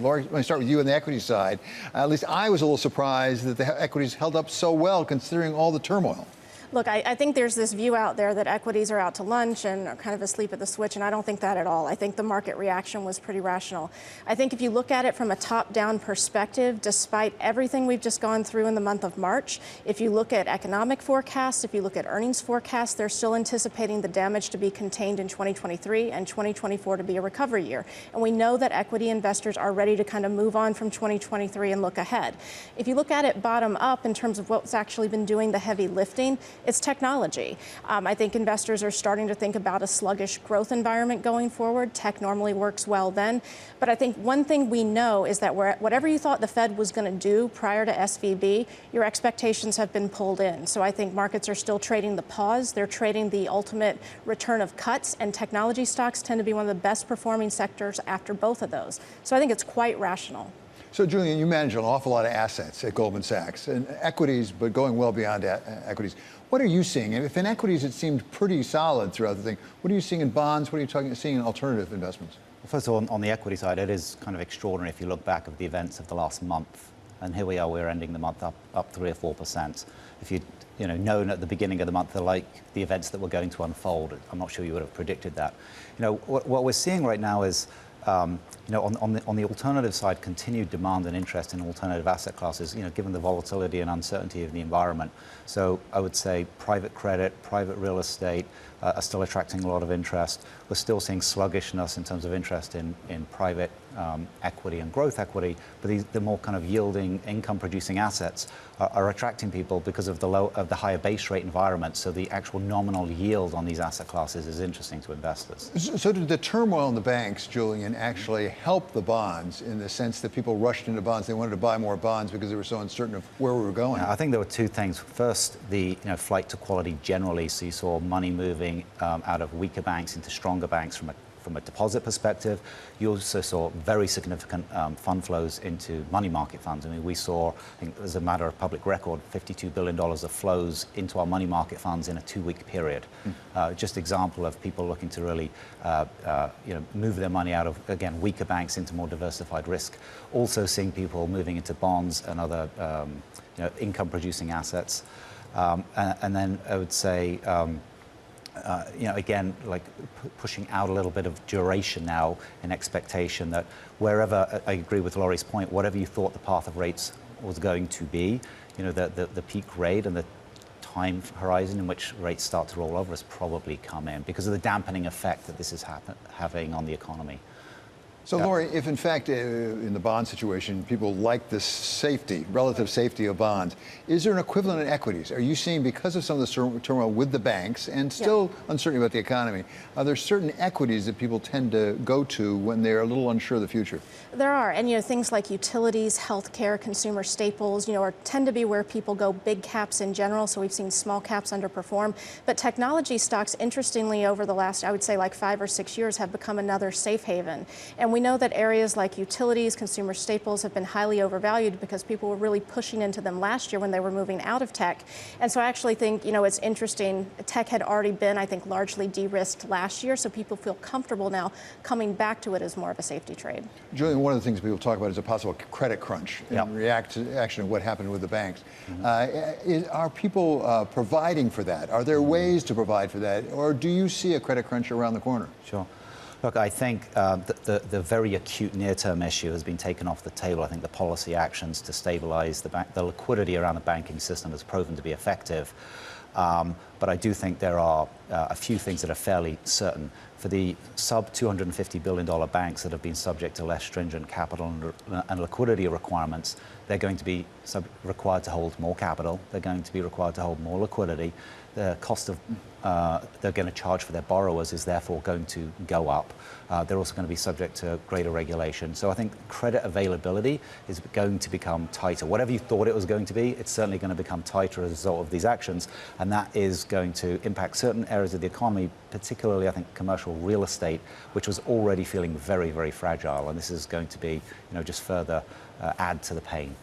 Laurie, let me start with you on the equity side. At least I was a little surprised that the equities held up so well considering all the turmoil. Look, I think there's this view out there that equities are out to lunch and are kind of asleep at the switch, and I don't think that at all. I think the market reaction was pretty rational. I think if you look at it from a top-down perspective, despite everything we've just gone through in the month of March, if you look at economic forecasts, if you look at earnings forecasts, they're still anticipating the damage to be contained in 2023 and 2024 to be a recovery year. And we know that equity investors are ready to kind of move on from 2023 and look ahead. If you look at it bottom up in terms of what's actually been doing the heavy lifting, it's technology. I think investors are starting to think about a sluggish growth environment going forward. Tech normally works well then. But I think one thing we know is that whatever you thought the Fed was going to do prior to SVB, your expectations have been pulled in. So I think markets are still trading the pause. They're trading the ultimate return of cuts, and technology stocks tend to be one of the best performing sectors after both of those. So I think it's quite rational. So, Julian, you manage an awful lot of assets at Goldman Sachs, and equities, but going well beyond equities. What are you seeing? If in equities it seemed pretty solid throughout the thing, what are you seeing in bonds? What are you seeing in alternative investments? Well, first of all, on the equity side, it is kind of extraordinary if you look back at the events of the last month. And here we are, we're ending the month up 3 or 4%. If you'd known at the beginning of the month the events that were going to unfold, I'm not sure you would have predicted that. What we're seeing right now is on the alternative side, continued demand and interest in alternative asset classes, given the volatility and uncertainty of the environment. So I would say private credit, private real estate are still attracting a lot of interest. We're still seeing sluggishness in terms of interest in private equity and growth equity, but the more kind of yielding income-producing assets are attracting people because of the higher base rate environment. So the actual nominal yield on these asset classes is interesting to investors. So did the turmoil in the banks, Julian, actually help the bonds in the sense that people rushed into bonds? They wanted to buy more bonds because they were so uncertain of where we were going. I think there were two things. First, the flight to quality generally. So you saw money moving out of weaker banks into stronger banks from a deposit perspective. You also saw very significant fund flows into money market funds. I mean, we saw, I think as a matter of public record, $52 billion of flows into our money market funds in a 2-week period. Just example of people looking to really move their money out of, again, weaker banks into more diversified risk. Also seeing people moving into bonds and other income-producing assets. And then I would say, again, pushing out a little bit of duration now in expectation that wherever, I agree with Laurie's point, whatever you thought the path of rates was going to be, the peak rate and the time horizon in which rates start to roll over has probably come in because of the dampening effect that this is having on the economy. So, Laurie, if in fact in the bond situation people like this safety, relative safety of bonds, is there an equivalent in equities? Are you seeing, because of some of the turmoil with the banks and still uncertainty about the economy, are there certain equities that people tend to go to when they're a little unsure of the future? There are, and things like utilities, healthcare, consumer staples, tend to be where people go big caps in general. So we've seen small caps underperform, but technology stocks, interestingly, over the last, I would say, 5 or 6 years, have become another safe haven. And we know that areas like utilities, consumer staples have been highly overvalued because people were really pushing into them last year when they were moving out of tech. And so I actually think, it's interesting. Tech had already been, I think, largely de-risked last year, so people feel comfortable now coming back to it as more of a safety trade. Julian, one of the things people talk about is a possible credit crunch in reaction to what happened with the banks. Are people providing for that? Are there ways to provide for that? Or do you see a credit crunch around the corner? Sure. Look, I think the very acute near-term issue has been taken off the table. I think the policy actions to stabilize the liquidity around the banking system has proven to be effective. But I do think there are a few things that are fairly certain. For the sub-$250 billion banks that have been subject to less stringent capital and liquidity requirements, they're going to be required to hold more capital. They're going to be required to hold more liquidity. The cost of they're going to charge for their borrowers is therefore going to go up. They're also going to be subject to greater regulation. So I think credit availability is going to become tighter. Whatever you thought it was going to be, it's certainly going to become tighter as a result of these actions. And that is going to impact certain areas of the economy, particularly, I think, commercial real estate, which was already feeling very, very fragile. And this is going to be, just further add to the pain.